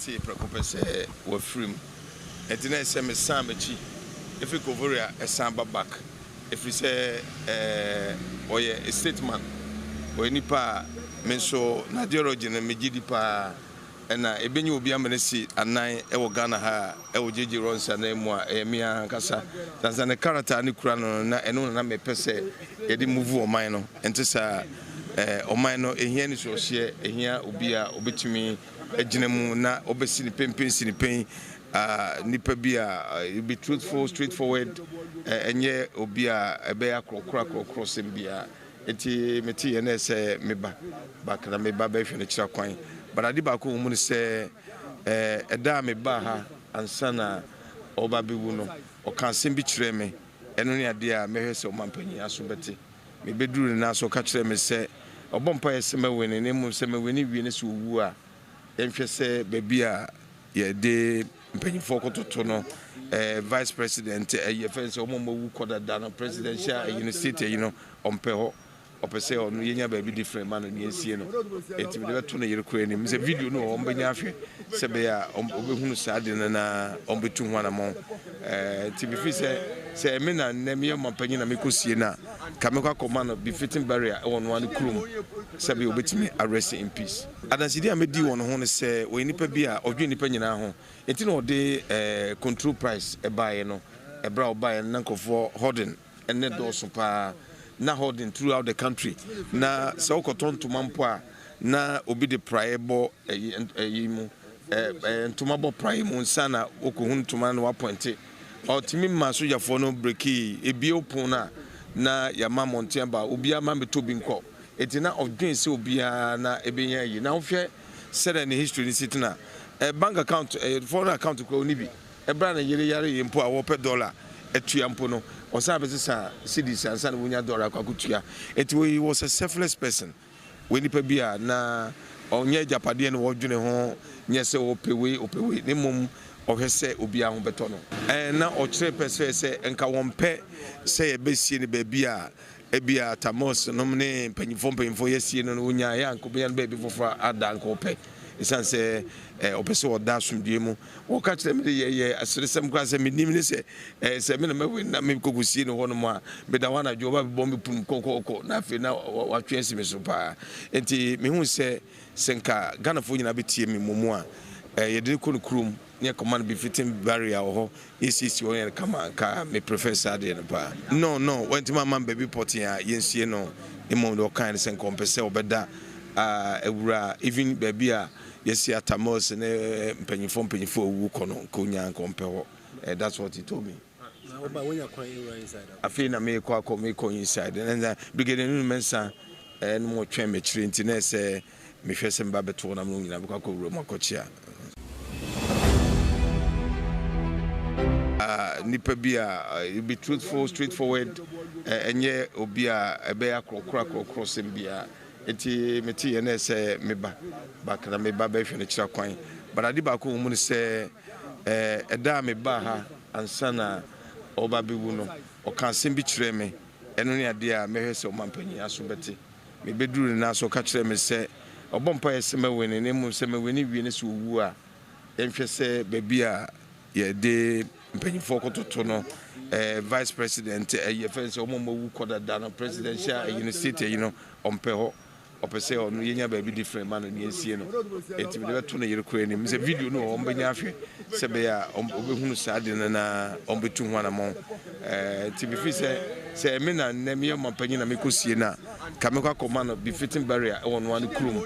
meti prekopese wa film etina ese me sam echi efi kovoria esamba back efi se oye statement o nipa menso na diology na megidi pa na ebenye obi amanesi anan ewo Ghana ha ewo jeje ronsa na emu a emia kasa tanzania character ni kura no na eno na mepese yedi move o man no entesa oman no ehia ni so hye ehia obi a obetumi aginamu na obesi ni pempen si ni pen nipa bi a be truthful straightforward enye obi a ebe akrokro sembia enti meti ye na se meba bakana meba ba hwe ne kira kwan but adi ba ko mu ni se eda meba ha ansana oba bewu no o kan sembi kire me eno ne ade a mehwe se o mampanyi aso beti me beduru na so ka kire me se obompa ye se maweni ne mu se maweni wie ne se owu a enhwe se baby a ye de mpanyifo kototo no vice president ye fense o mowu kodada no presidential university you know ompe ho opese onu yenya baby different man no yensie no etimi de beto no yere kura ni mse video no ombanya ahwe se be a obehunu saade na ombetu ho anamo tibi fi se me na neme mampanyi na mekosie na kamekwa command be fitting barrier e won one krum se be obetimi arrest in peace adansidi amedi won ho ne se we nipa bi a odwe nipa nyina ho enti no de control price e baaye no e bra obaaye nankofo holding ene doso pa na holding throughout the country na so kotonto mampo a na obi de priebo mu ntomabo priemu nsana okohun toma na wapointe otimi maso yafo no breki ebi opon na yama monten ba obi ama metobi nko etina odwen se obi na ebenya yi na hwɛ sere ne history ni sitina bank account foreign account ko onibi ebra na yare yempo a wo pe dollar etuampo no osabe sisa cedis ansa na wonya dollar kwakutua eti we was a selfless person we nipa bia na onye japade no wodwene ho nyese opewe ne mum ohwese obi a ho beto no na okire pese se enka wonpe se yebesie ne ba bia ebia tamos no ne panyifo yesie no wonya ya nko bia no ba bi fofra ada nko pe isanse opese oda asumdie mu wo ka kire me ye asiresem kwa se menim ne se me na me na me kogusie no hono mu a me da wana dwo ba bombe pum kokoko na fe na watwe asime so pa enti me hu se senka Ghana fo nyina betie me momu a ye de ko krum ne command be fitting barrier ho ECC won kama ka me professor de pa no went mama baby pot ya yensie no imo do kind sen compese obeda ewura even baby a yesi atamos ne mpanyifo owu kono konya kompe ho that's what he told me oba wonya kwa inside afi na me kwa me ko inside and brigade nu mensa no mo twen me kire nti na se me hwese mba beto na mo nyina kwa ko wuro makochia nipa bia be truthful straightforward enye obi a ebe akrokro sembia enti meti ye na se meba bakana meba ba hwe ne kira kwan but adi ba ko mu ne se eda meba ha ansana oba bewu no o kan sembi kire me eno ne ade a mehwe se o mampanyi aso beti me beduru na so ka kire me se obompa ye se maweni ne mu se maweni wie ne se owu a enhwe se baby a ye de mpanyifo kototo no vice president ye fense o mowu kodada no presidential university you know ompe ho opese onu yenya baby different man no yensie no etimi de beto no yere kura ni mse video no ombanya ahwe se be a obehunu saade na ombetu ho anamo tibi fi se me na neme mampanyi na mekosie na kamekwa command be fitting barrier e won one krum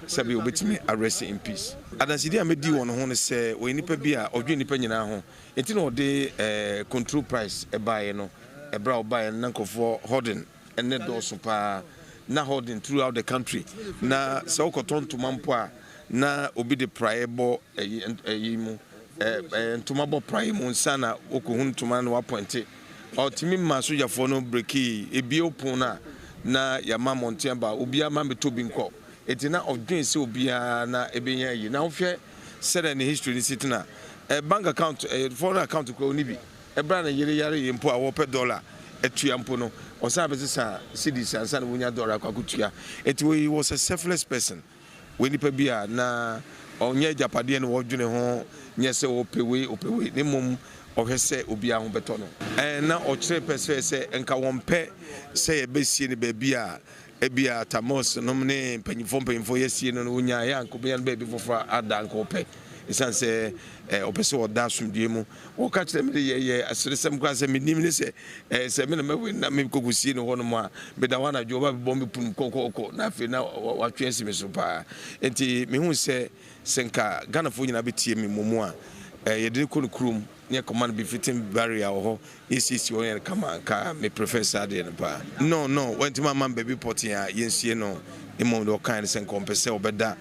se be obetimi arrest in peace adansidi amedi won ho ne se we nipa bi a odwe nipa nyina ho enti no de control price e baaye no e bra obaaye nankofo holding ene doso pa na holding throughout the country na so kotonto mampo a na obi de priebo mu ntomabo priemu nsana okohun toma na wapointe otimi maso yafo no breki ebi opon na yama monten ba obi ama metobi nko etina odwen se obi na ebenya yi na hwɛ sere ne history ni sitina bank account foreign account ko onibi ebra na yare yempo a wo pe dollar etuampo no osabe sisa cedis ansa na wonya dollar kwakutua eti we was a selfless person we nipa bia na onye japade no wodwene ho nye se opewe ne mom ohwe se obia ho beto no na o kire pese se enka wonpe se ye besie ne baabi a ebia tamos no ne mpanyimfo yesie no wonya ya nkobia no baabi fofora ada nkope isan se opese oda asumdie mu o ka kire me ye asresem kwa se menim ne se se me na me na me kogusie no hono mu a me da wana jo ba bombe pum kokoko na fe na watwe asime so pa enti me hu se senka Ghana fo nyina betie me momu a yedin ko krum ne command be fitting barrier ho ECC on kama ka me professor de pa no went my man baby pot ya yensie no imom do kind sen compensate obeda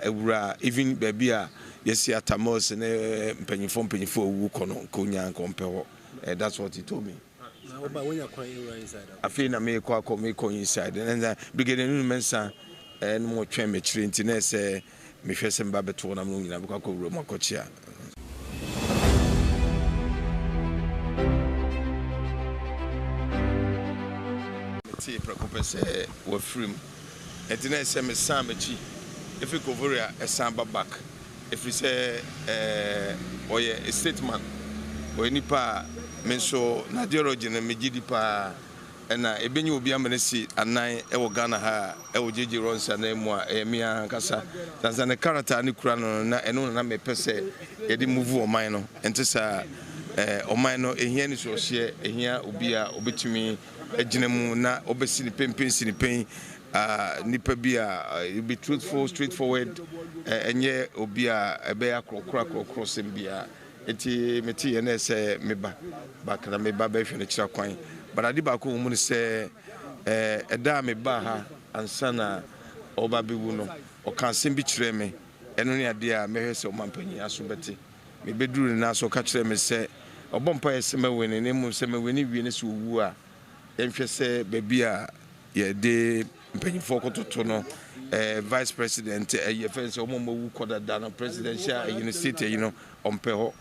ewura even baby a yesi atamos ne mpanyifo owu kono konya kompe ho that's what he told me. When you quite inside, I feel na me ko inside and brigade no mensa no mo twen me chire ntine se me hwese mba beto na mo nyina be kwa wura mo akochia. See prekopese we free etina se me sam achi efi kovoria esamba back if we say oye a statement o nipa menso na diology na megidi pa na ebenyi obi amanesi anan e Ghana ha e jeje ronsa na emu a emia kasa tanzania character ni kura no na eno na me pese ye di move o man no entesa o man no ehia ni so hye ehia obi a obetumi ejinemu na obesi ni pempen si ni pen nipa bia you be truthful straightforward enye obi a ebe akrokro sembia enti meti ye na se meba bakana meba be hwe ne kira kwan but adi ba ko mu ni se eda meba ha ansana oba bewu no o kan sembi kire me eno ne ade a mehwe se o mampanyi aso beti me beduru na so ka kire me se obompa ye se maweni ne mu se maweni wie ne se owu a enhwe se bebia ye de mpanyifo kototo no vice president ye fense o momu koda da no presidential university you know ompe ho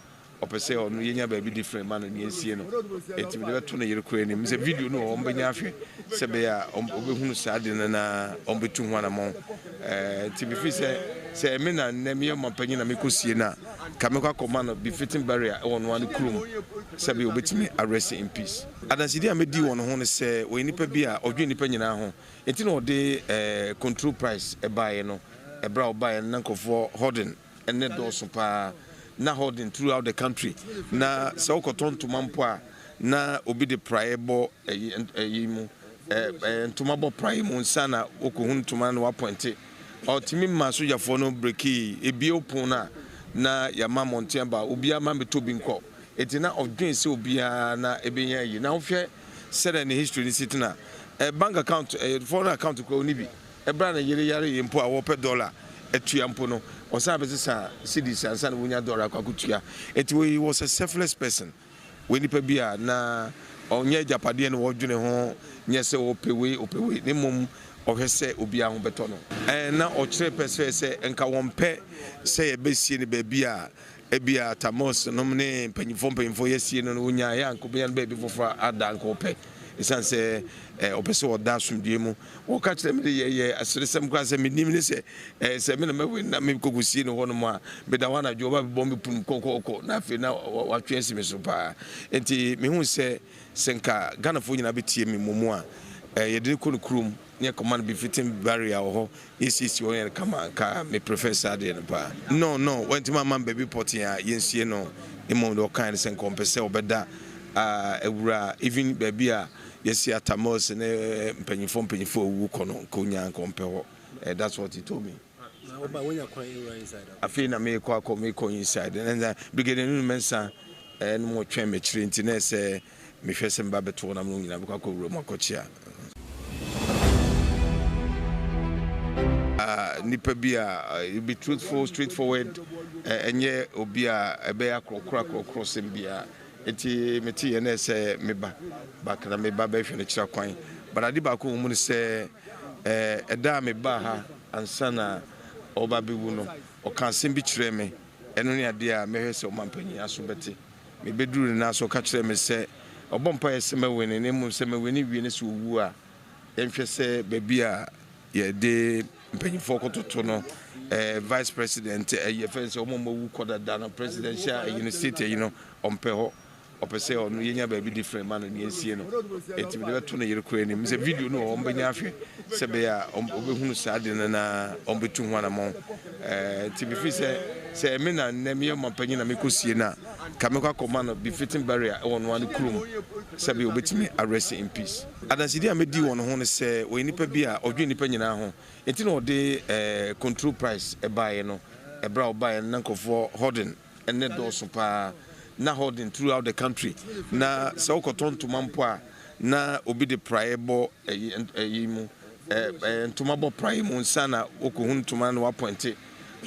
opese onu yenya ba bi different man no yensie no etimi de beto no yere kura ni mse video no ombenya ahwe se be ya obehunu saade na ombetu ho na mo etimi fi se me na nemi yo mampanyi na mekosie na kamekwa command be fitting barrier e won one krum se be obetimi arrest in peace adansidi amedi won ho ne se we nipa bi a odwe nipa nyina ho enti no de control price e baaye no e bra obaaye na nkofo holding ene do so pa na holding throughout the country na se okoton to mampo a na obi de priebo mu ntomabo priemo nsana okohun toma na wapointe otimi maso yafo no breki ebi opon na ya mamonte ba obi ama metobi nko etina odwen se obi na ebenya yi na hwɛ sere ne history ni sitina bank account foreign account ko onibi ebra na yare yempo a wo pe dollar etuampo no osabe sesa cedis ansa na wonya dollar kwakutua eti we was a selfless person we nipa bia na onye japade no wodwene ho nye se opewe ne mom ohwe se obia ho beto no na o kire pese se enka wonpe se ye besie ne baabi a ebia tamos no ne mpanyimfo yesie no wonya ya nkobia no baabi fofora ada nkope isan se opese oda asumdie mu o ka kire me ye asresem kwa se menim ne se se me na me kogusie no hono mu a me da wana jo ba bombe pum kokoko na fe na watwe asime so pa enti me hu se senka Ghana fo nyina betie me momu a yedin ko krum ne command be fitting barrier ho ECC on kama ka me professor de pa no went my man baby pot ya yensie no imom do kind sen compensate obeda ewura even baby a yesi atamos ne mpanyifo owu kono konya kompe ho that's what he told me. When you quite inside, I feel na me ko inside and brigade no mensa no mo twen me chire ntine se me hwese mba beto na mo nyina be kwa wura mo akochia nipa bia you be truthful straightforward enye obi a ebe akrokro sembia eti meti ye na se meba bakana meba be hwe ne kira kwan but adi ba ko mu ne se eda meba ha ansana oba bewu no o kan sembi kire me eno ne ade a mehwe se o mampanyi aso beti me beduru na so ka kire me se obompa ye se maweni ne mu se maweni wie ne se owu a enhwe se baby a ye de mpanyifo kototo no vice president ye fence omo wu koda da presidential university on peho opese on yenya ba bi different man no yensie no enti me beto no yere kura ni me video no on benya ahwe se be ya obehunu saade na on betu ho na mo enti me fi se me na me mampanyi na me kosie na ka me kwa koma no be fitting barrier e won one krum se be obetimi arrest in peace adansidi a me di won ho ne se o nipa bi a odwe nipa nyina ho enti no de control price e baaye no e bra o baaye na nkofo holding ene do so pa na holding throughout the country na so koton to mampo a na obi de priebo mu ntoma bo priemo nsana okohun toma na wapointe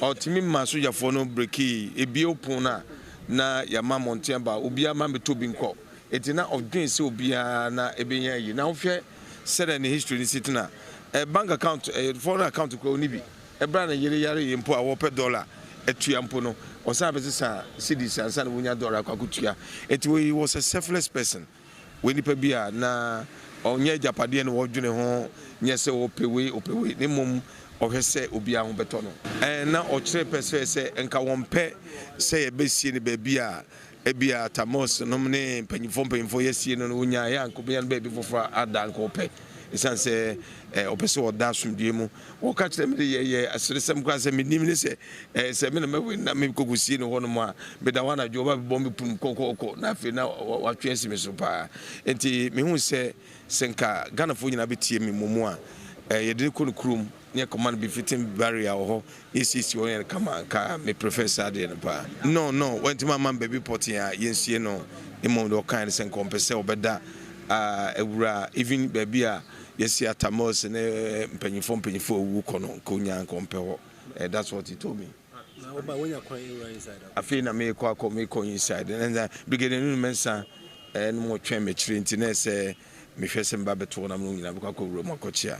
otimi maso yafo no breki ebi opon na ya mamonte ba obi ama metobi nko etina odwen se obi na ebenya yi na hwɛ sere ne history ni sitina bank account foreign account ko onibi ebra na yare yempo a wo pe dollar etua mpo no osabe sesa cedis ansa na wonya dollar kwakutua eti we was a selfless person we nipa bia na onye japade no wodwene ho nyese opewe ne mom ohwese obi a ho beto no na okire pese se enka wonpe se ye besie ne ba bia ebia tamos no ne panyifo yesie no wonya ya nkobia no ba bi fofra ada nkope esanse opese oda asumdie mu wo ka kire me ye aseresem kwa se menim ne se me na me na me kogusie no hono mu a me da wana jo ba bombe pum kokoko na fe na watwe asime so pa enti me hu se senka Ghana fo nyina betie me momu a ye de ko krum ne command be fitting barrier ho ECC on kama ka me professor de pa no went mama baby pot ya yensie no imo do kind sen compensate obeda ewura even baby a yesi atamos ne mpanyifo owu kono konya kompe ho that's what he told me na when you cry inside afi na me kwa me ko inside and brigade no mensa no mo twen me chire nti na se me hwese mba beto na mo nyina kwa ko wuro makochia